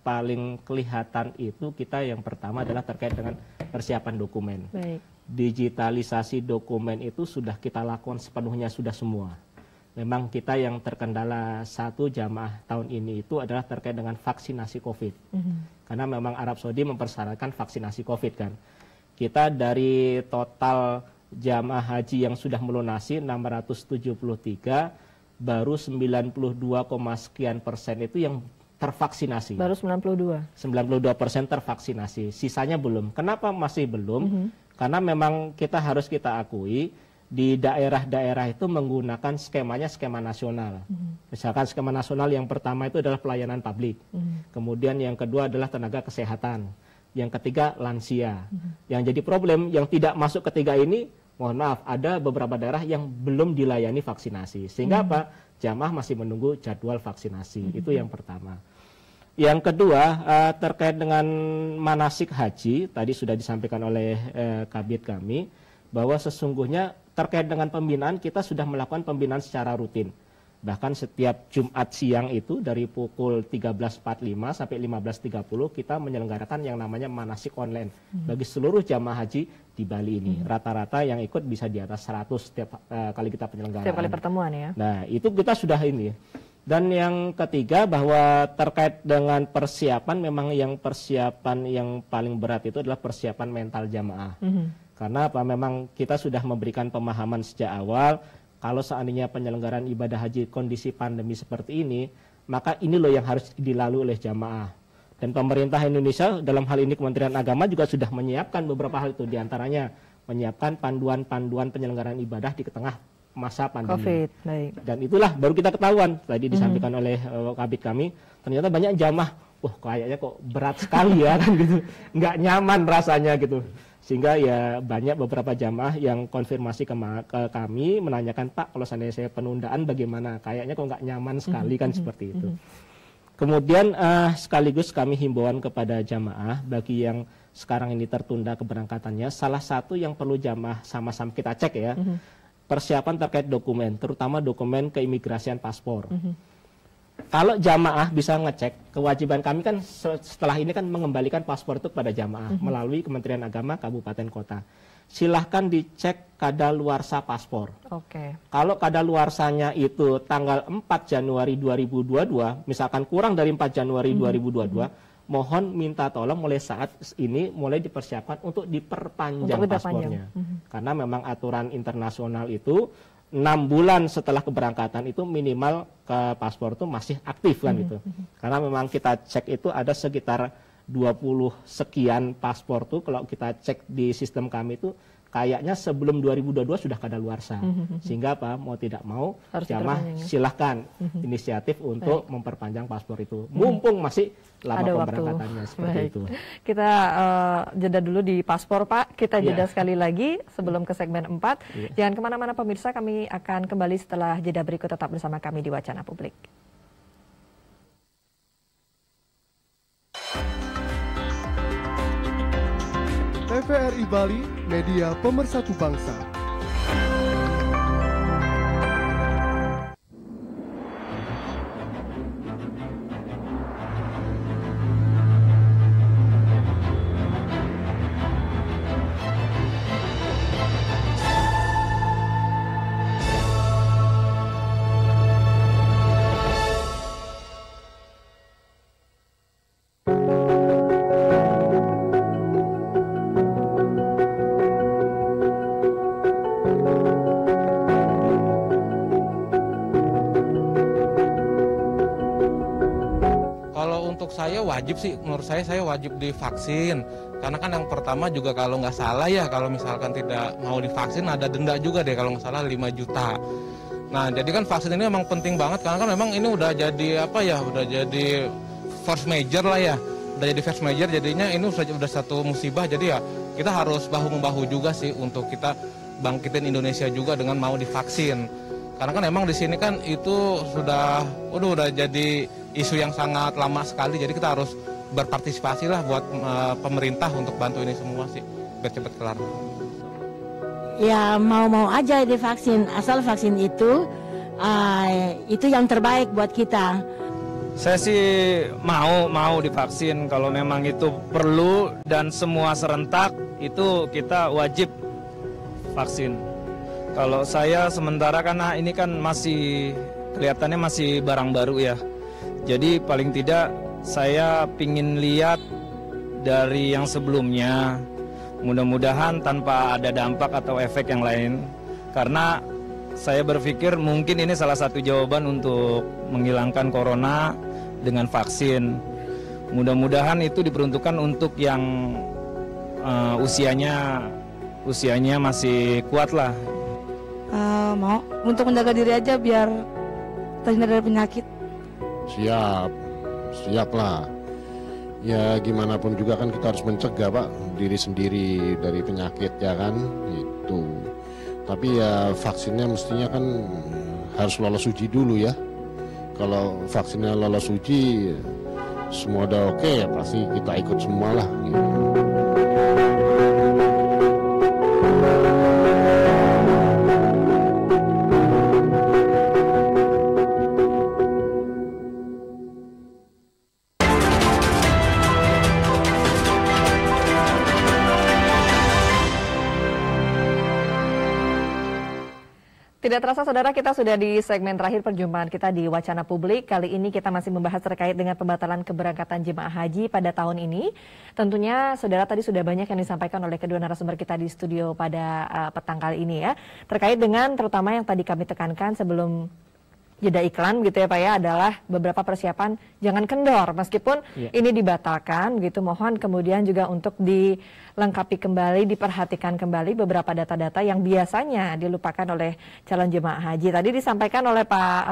paling kelihatan itu kita yang pertama adalah terkait dengan persiapan dokumen. Baik. Digitalisasi dokumen itu sudah kita lakukan sepenuhnya sudah semua. Memang kita yang terkendala satu jamaah tahun ini itu adalah terkait dengan vaksinasi COVID. Karena memang Arab Saudi mempersyaratkan vaksinasi COVID kan. Kita dari total jamaah haji yang sudah melunasi 673, baru 92, sekian persen itu yang tervaksinasi. Baru 92? 92% tervaksinasi, sisanya belum. Kenapa masih belum? Karena memang kita akui di daerah-daerah itu menggunakan skemanya skema nasional. Misalkan skema nasional yang pertama itu adalah pelayanan publik. Kemudian yang kedua adalah tenaga kesehatan. Yang ketiga lansia. Yang jadi problem yang tidak masuk ketiga ini, mohon maaf, ada beberapa daerah yang belum dilayani vaksinasi. Sehingga apa? Jamaah masih menunggu jadwal vaksinasi. Itu yang pertama. Yang kedua, terkait dengan manasik haji, tadi sudah disampaikan oleh kabid kami, bahwa sesungguhnya terkait dengan pembinaan, kita sudah melakukan pembinaan secara rutin. Bahkan setiap Jumat siang itu dari pukul 13.45 sampai 15.30 kita menyelenggarakan yang namanya manasik online bagi seluruh jamaah haji di Bali ini. Rata-rata yang ikut bisa di atas 100 setiap kali kita penyelenggaraan. Setiap kali pertemuan ya. Nah, itu kita sudah ini. Dan yang ketiga bahwa terkait dengan persiapan, memang yang persiapan yang paling berat itu adalah persiapan mental jamaah. Karena apa? Memang kita sudah memberikan pemahaman sejak awal. Kalau seandainya penyelenggaraan ibadah haji kondisi pandemi seperti ini, maka ini loh yang harus dilalui oleh jamaah. Dan pemerintah Indonesia dalam hal ini Kementerian Agama juga sudah menyiapkan beberapa hal itu. Di antaranya menyiapkan panduan-panduan penyelenggaraan ibadah di tengah masa pandemi. COVID, baik. Dan itulah baru kita ketahuan, tadi disampaikan oleh kabid kami, ternyata banyak jamaah, wah kayaknya kok berat sekali ya kan gitu, nggak nyaman rasanya gitu. Sehingga ya banyak beberapa jamaah yang konfirmasi ke kami menanyakan, Pak kalau seandainya saya penundaan bagaimana, kayaknya kok nggak nyaman sekali kan seperti itu. Kemudian sekaligus kami himbauan kepada jamaah bagi yang sekarang ini tertunda keberangkatannya, salah satu yang perlu jamaah sama-sama kita cek ya, persiapan terkait dokumen, terutama dokumen keimigrasian paspor. Kalau jamaah bisa ngecek, kewajiban kami kan setelah ini kan mengembalikan paspor itu kepada jamaah melalui Kementerian Agama Kabupaten Kota. Silahkan dicek kadaluarsa paspor. Kalau kadaluarsanya itu tanggal 4 Januari 2022, misalkan kurang dari 4 Januari 2022, mohon minta tolong mulai saat ini mulai dipersiapkan untuk diperpanjang paspornya. Karena memang aturan internasional itu 6 bulan setelah keberangkatan itu minimal ke paspor itu masih aktif kan gitu. Karena memang kita cek itu ada sekitar 20 sekian paspor tuh kalau kita cek di sistem kami itu kayaknya sebelum 2022 sudah kadaluarsa. Sehingga apa? Mau tidak mau jamaah silahkan inisiatif untuk memperpanjang paspor itu. Mumpung masih lama pemberangkatannya seperti itu. Kita jeda dulu di paspor Pak. Kita jeda sekali lagi sebelum ke segmen 4. Jangan kemana-mana pemirsa, kami akan kembali setelah jeda berikut, tetap bersama kami di Wacana Publik. TVRI Bali, media pemersatu bangsa. wajib sih, menurut saya wajib divaksin. Karena kan yang pertama juga kalau nggak salah ya, kalau misalkan tidak mau divaksin ada denda juga deh kalau nggak salah 5 juta. Nah jadi kan vaksin ini memang penting banget karena kan memang ini udah jadi udah jadi force major lah ya. Udah jadi force major, jadinya ini udah satu musibah, jadi ya kita harus bahu-membahu juga sih untuk kita bangkitin Indonesia juga dengan mau divaksin. Karena kan emang di sini kan itu udah jadi isu yang sangat lama sekali, jadi kita harus berpartisipasi lah buat pemerintah untuk bantu ini semua sih biar cepat kelar. Ya mau aja divaksin, asal vaksin itu yang terbaik buat kita. Saya sih mau divaksin kalau memang itu perlu dan semua serentak itu kita wajib vaksin. Kalau saya sementara karena ini kan masih kelihatannya masih barang baru ya. Jadi paling tidak saya pingin lihat dari yang sebelumnya. Mudah-mudahan tanpa ada dampak atau efek yang lain. Karena saya berpikir mungkin ini salah satu jawaban untuk menghilangkan corona dengan vaksin. Mudah-mudahan itu diperuntukkan untuk yang usianya masih kuat lah. Mau untuk menjaga diri aja biar terhindar dari penyakit. Siap lah. Ya gimana pun juga kan kita harus mencegah Pak diri sendiri dari penyakit ya kan itu. Tapi ya vaksinnya mestinya kan harus lolos uji dulu ya. Kalau vaksinnya lolos uji semua udah oke ya pasti kita ikut semua lah gitu. Tidak terasa saudara, kita sudah di segmen terakhir perjumpaan kita di Wacana Publik. Kali ini kita masih membahas terkait dengan pembatalan keberangkatan jemaah haji pada tahun ini. Tentunya saudara tadi sudah banyak yang disampaikan oleh kedua narasumber kita di studio pada petang kali ini ya. Terkait dengan terutama yang tadi kami tekankan sebelum jeda iklan gitu ya Pak ya, adalah beberapa persiapan jangan kendor meskipun ini dibatalkan gitu. Mohon kemudian juga untuk dilengkapi kembali, diperhatikan kembali beberapa data-data yang biasanya dilupakan oleh calon jemaah haji. Tadi disampaikan oleh Pak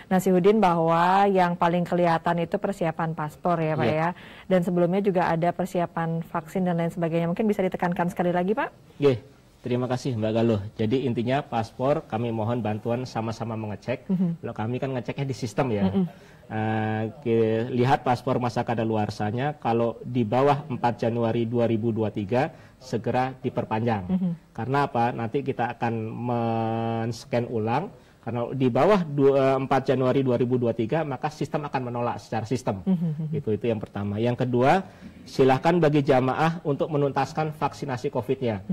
Nasihudin bahwa yang paling kelihatan itu persiapan paspor ya Pak ya. Dan sebelumnya juga ada persiapan vaksin dan lain sebagainya. Mungkin bisa ditekankan sekali lagi Pak? Terima kasih Mbak Galuh. Jadi intinya paspor kami mohon bantuan sama-sama mengecek. Kalau kami kan ngeceknya di sistem ya. Lihat paspor masa kadaluarsanya kalau di bawah 4 Januari 2023 segera diperpanjang. Karena apa? Nanti kita akan men-scan ulang. Karena di bawah 4 Januari 2023 maka sistem akan menolak secara sistem. Itu yang pertama. Yang kedua, silahkan bagi jamaah untuk menuntaskan vaksinasi COVID-nya.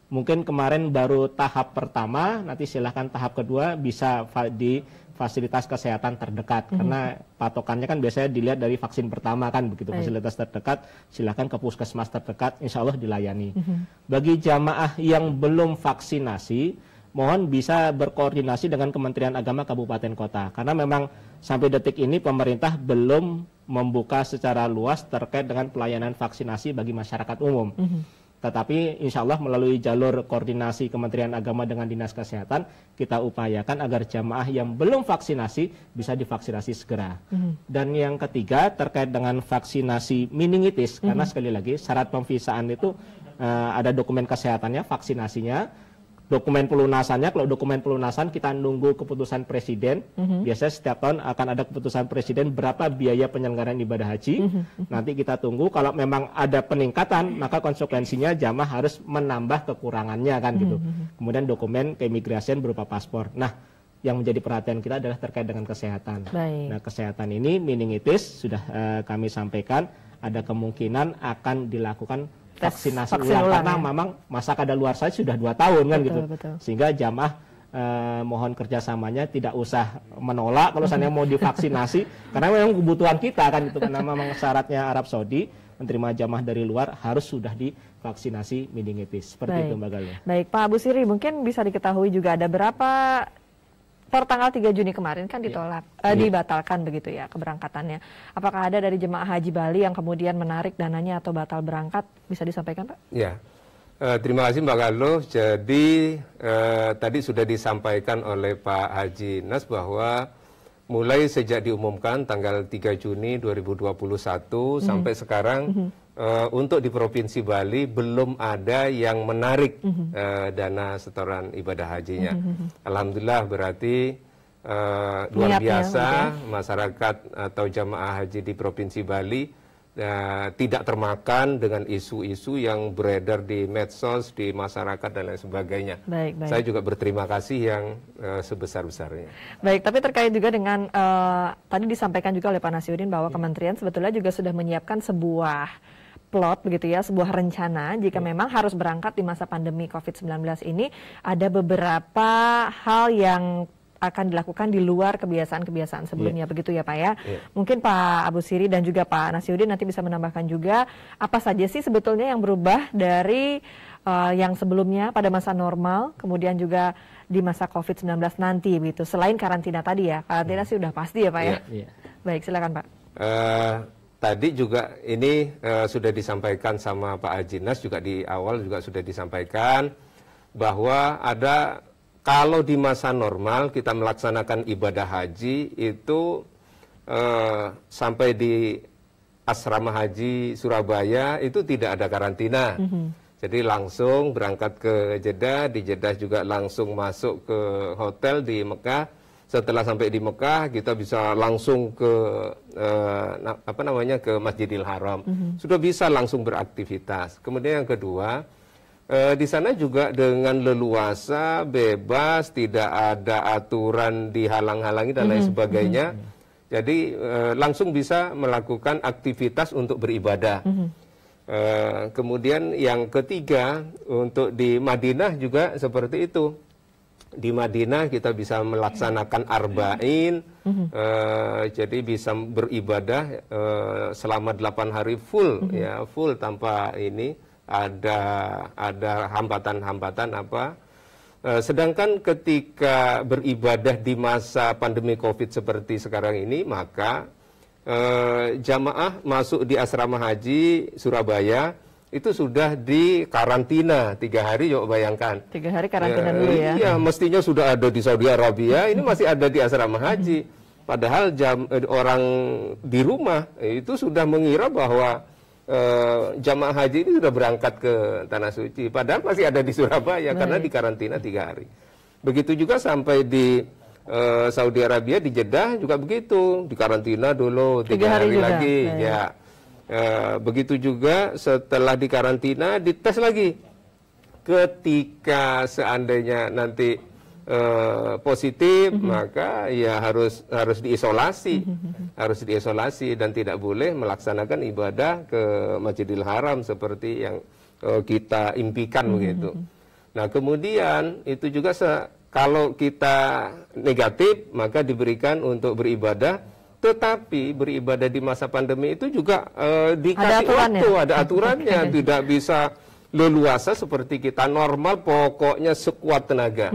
Mungkin kemarin baru tahap pertama, nanti silahkan tahap kedua bisa di fasilitas kesehatan terdekat. Karena patokannya kan biasanya dilihat dari vaksin pertama kan begitu. Fasilitas terdekat, silahkan ke puskesmas terdekat, insya Allah dilayani. Bagi jamaah yang belum vaksinasi, mohon bisa berkoordinasi dengan Kementerian Agama Kabupaten Kota. Karena memang sampai detik ini pemerintah belum membuka secara luas terkait dengan pelayanan vaksinasi bagi masyarakat umum. Tetapi insya Allah melalui jalur koordinasi Kementerian Agama dengan Dinas Kesehatan, kita upayakan agar jamaah yang belum vaksinasi bisa divaksinasi segera. Dan yang ketiga terkait dengan vaksinasi meningitis, karena sekali lagi syarat pemvisaan itu ada dokumen kesehatannya, vaksinasinya. Dokumen pelunasannya, kalau dokumen pelunasan kita nunggu keputusan presiden. Biasanya setiap tahun akan ada keputusan presiden berapa biaya penyelenggaraan ibadah haji. Nanti kita tunggu, kalau memang ada peningkatan maka konsekuensinya jamaah harus menambah kekurangannya kan gitu. Kemudian dokumen keimigrasian berupa paspor. Nah, yang menjadi perhatian kita adalah terkait dengan kesehatan. Nah, kesehatan ini meningitis sudah kami sampaikan ada kemungkinan akan dilakukan vaksinasi ulang karena memang masa kadaluarsa sudah 2 tahun kan gitu. Sehingga jamaah mohon kerjasamanya tidak usah menolak kalau misalnya mau divaksinasi karena memang kebutuhan kita kan itu, karena memang syaratnya Arab Saudi menerima jamaah dari luar harus sudah divaksinasi meningitis. Seperti itu Mbak Galuh. Baik Pak Abu Siri, mungkin bisa diketahui juga ada berapa per tanggal 3 Juni kemarin kan ditolak, dibatalkan begitu ya keberangkatannya. Apakah ada dari jemaah haji Bali yang kemudian menarik dananya atau batal berangkat? Bisa disampaikan, Pak? Ya, terima kasih Mbak Galuh. Jadi tadi sudah disampaikan oleh Pak Haji Nas bahwa mulai sejak diumumkan tanggal 3 Juni 2021 sampai sekarang untuk di Provinsi Bali belum ada yang menarik dana setoran ibadah hajinya. Alhamdulillah berarti luar biasa masyarakat atau jamaah haji di Provinsi Bali tidak termakan dengan isu-isu yang beredar di medsos, di masyarakat dan lain sebagainya. Baik. Saya juga berterima kasih yang sebesar-besarnya. Baik, tapi terkait juga dengan tadi disampaikan juga oleh Pak Nasyuddin bahwa Kementerian sebetulnya juga sudah menyiapkan sebuah plot begitu ya, sebuah rencana jika memang harus berangkat di masa pandemi COVID-19 ini, ada beberapa hal yang akan dilakukan di luar kebiasaan-kebiasaan sebelumnya, begitu ya Pak ya. Mungkin Pak Abu Siri dan juga Pak Nasyuddin nanti bisa menambahkan juga apa saja sih sebetulnya yang berubah dari yang sebelumnya pada masa normal, kemudian juga di masa COVID-19 nanti begitu. Selain karantina tadi ya, karantina sih udah pasti ya Pak ya. Baik, silakan Pak. Tadi juga ini sudah disampaikan sama Pak Haji Nas, juga di awal juga sudah disampaikan bahwa ada, kalau di masa normal kita melaksanakan ibadah haji itu sampai di asrama haji Surabaya itu tidak ada karantina. Jadi langsung berangkat ke Jeddah, di Jeddah juga langsung masuk ke hotel di Mekah. Setelah sampai di Mekah kita bisa langsung ke ke Masjidil Haram. Sudah bisa langsung beraktivitas. Kemudian yang kedua, di sana juga dengan leluasa, bebas, tidak ada aturan dihalang-halangi dan lain sebagainya. Jadi langsung bisa melakukan aktivitas untuk beribadah. Kemudian yang ketiga, untuk di Madinah juga seperti itu. Di Madinah kita bisa melaksanakan arba'in, jadi bisa beribadah selama 8 hari full, ya full tanpa ini ada hambatan-hambatan apa. Sedangkan ketika beribadah di masa pandemi COVID seperti sekarang ini, maka jamaah masuk di asrama haji Surabaya itu sudah di karantina 3 hari, yuk bayangkan. 3 hari karantina dulu ya. Iya, mestinya sudah ada di Saudi Arabia, ini masih ada di asrama haji. Padahal orang di rumah itu sudah mengira bahwa jamaah haji ini sudah berangkat ke Tanah Suci. Padahal masih ada di Surabaya karena di karantina 3 hari. Begitu juga sampai di Saudi Arabia, di Jeddah juga begitu. Di karantina dulu 3 hari lagi. Ya. Begitu juga setelah dikarantina dites lagi. Ketika seandainya nanti positif, maka ya harus diisolasi, harus diisolasi dan tidak boleh melaksanakan ibadah ke Masjidil Haram seperti yang kita impikan begitu. Nah kemudian itu juga kalau kita negatif maka diberikan untuk beribadah. Tetapi beribadah di masa pandemi itu juga dikasih waktu, ada aturannya, tidak bisa leluasa seperti kita normal, pokoknya sekuat tenaga.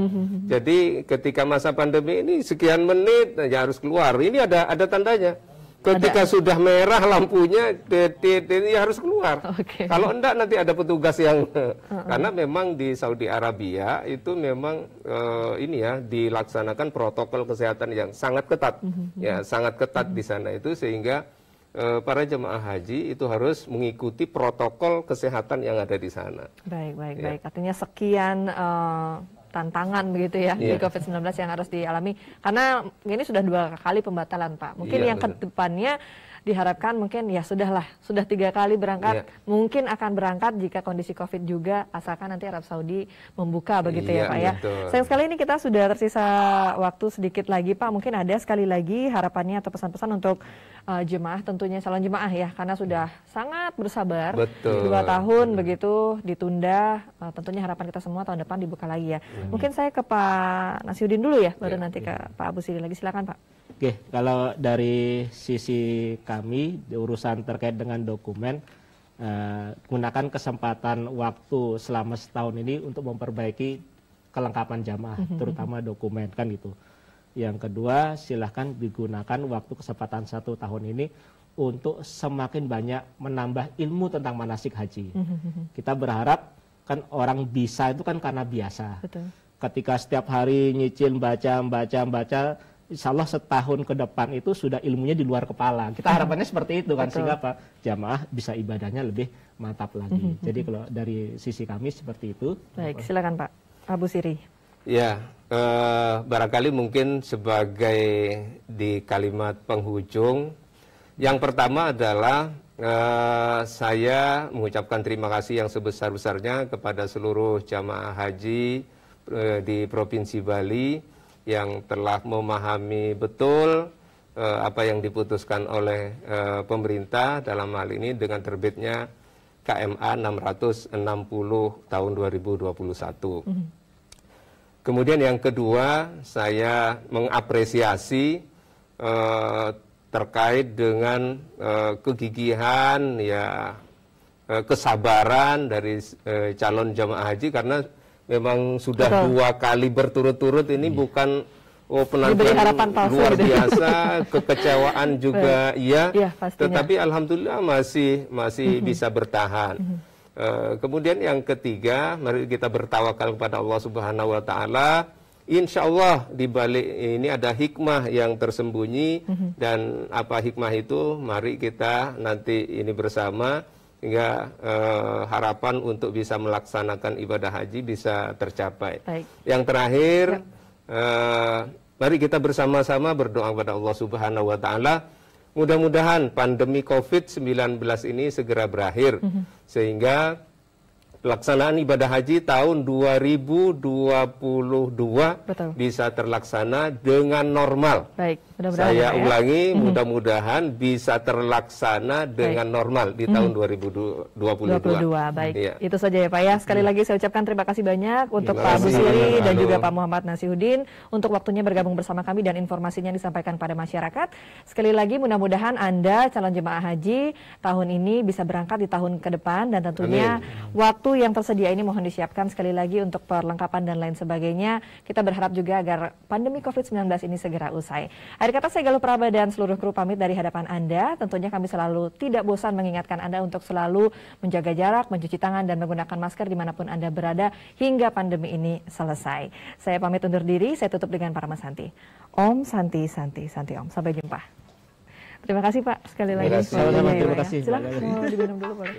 Jadi ketika masa pandemi ini sekian menit ya harus keluar. Ini ada tandanya. Ketika sudah merah lampunya, ini harus keluar. Kalau enggak nanti ada petugas yang karena memang di Saudi Arabia itu memang ini ya dilaksanakan protokol kesehatan yang sangat ketat. Ya, sangat ketat di sana itu sehingga para jemaah haji itu harus mengikuti protokol kesehatan yang ada di sana. Baik. Artinya sekian tantangan begitu ya di COVID-19 yang harus dialami. Karena ini sudah 2 kali pembatalan Pak. Mungkin yang kedepannya diharapkan mungkin ya sudah 3 kali berangkat. Mungkin akan berangkat jika kondisi COVID juga, asalkan nanti Arab Saudi membuka begitu ya Pak ya. Sayang sekali ini kita sudah tersisa waktu sedikit lagi Pak. Mungkin ada sekali lagi harapannya atau pesan-pesan untuk jemaah, tentunya calon jemaah ya, karena sudah sangat bersabar. 2 tahun begitu ditunda, tentunya harapan kita semua tahun depan dibuka lagi ya. Mungkin saya ke Pak Nasyuddin dulu ya, baru nanti ke Pak Abu Siri lagi. Silakan Pak. Oke, kalau dari sisi kami urusan terkait dengan dokumen, gunakan kesempatan waktu selama setahun ini untuk memperbaiki kelengkapan jamaah, terutama dokumen kan gitu. Yang kedua, silahkan digunakan waktu kesempatan 1 tahun ini untuk semakin banyak menambah ilmu tentang manasik haji. Kita berharap kan orang bisa itu kan karena biasa. Betul. Ketika setiap hari nyicil baca, insya Allah setahun ke depan itu sudah ilmunya di luar kepala. Kita harapannya seperti itu kan. Betul. Sehingga apa? Jamaah bisa ibadahnya lebih mantap lagi. Jadi kalau dari sisi kami seperti itu. Baik, silakan Pak Abu Siri. Ya, barangkali mungkin sebagai di kalimat penghujung, yang pertama adalah saya mengucapkan terima kasih yang sebesar-besarnya kepada seluruh jamaah haji di Provinsi Bali yang telah memahami betul apa yang diputuskan oleh pemerintah dalam hal ini dengan terbitnya KMA 660 tahun 2021. Kemudian yang kedua, saya mengapresiasi terkait dengan kegigihan, ya kesabaran dari calon jamaah haji, karena memang sudah 2 kali berturut-turut ini bukan penantian luar biasa, kekecewaan juga iya, tetapi alhamdulillah masih bisa bertahan. Kemudian yang ketiga, mari kita bertawakal kepada Allah Subhanahu wa taala. Insya Allah di balik ini ada hikmah yang tersembunyi, dan apa hikmah itu mari kita nanti ini bersama hingga harapan untuk bisa melaksanakan ibadah haji bisa tercapai. Baik. Yang terakhir, mari kita bersama-sama berdoa kepada Allah Subhanahu wa taala. Mudah-mudahan pandemi COVID-19 ini segera berakhir, sehingga pelaksanaan ibadah haji tahun 2022 bisa terlaksana dengan normal. Baik, saya ulangi, mudah-mudahan bisa terlaksana dengan normal di tahun 2022. Baik, ya. Itu saja ya Pak ya. Sekali lagi saya ucapkan terima kasih banyak untuk Pak Abu Siri dan juga Pak Muhammad Nasihuddin untuk waktunya bergabung bersama kami dan informasinya disampaikan pada masyarakat. Sekali lagi mudah-mudahan Anda calon jemaah haji tahun ini bisa berangkat di tahun ke depan, dan tentunya waktu yang tersedia ini mohon disiapkan sekali lagi untuk perlengkapan dan lain sebagainya. Kita berharap juga agar pandemi COVID-19 ini segera usai. Akhir kata, saya Galuh Praba dan seluruh kru pamit dari hadapan Anda. Tentunya kami selalu tidak bosan mengingatkan Anda untuk selalu menjaga jarak, mencuci tangan, dan menggunakan masker dimanapun Anda berada hingga pandemi ini selesai. Saya pamit undur diri, saya tutup dengan Parama Santi. Om Santi, Santi, Santi Om. Sampai jumpa. Terima kasih Pak sekali lagi. Terima kasih. Silakan mau diminum dulu Pak.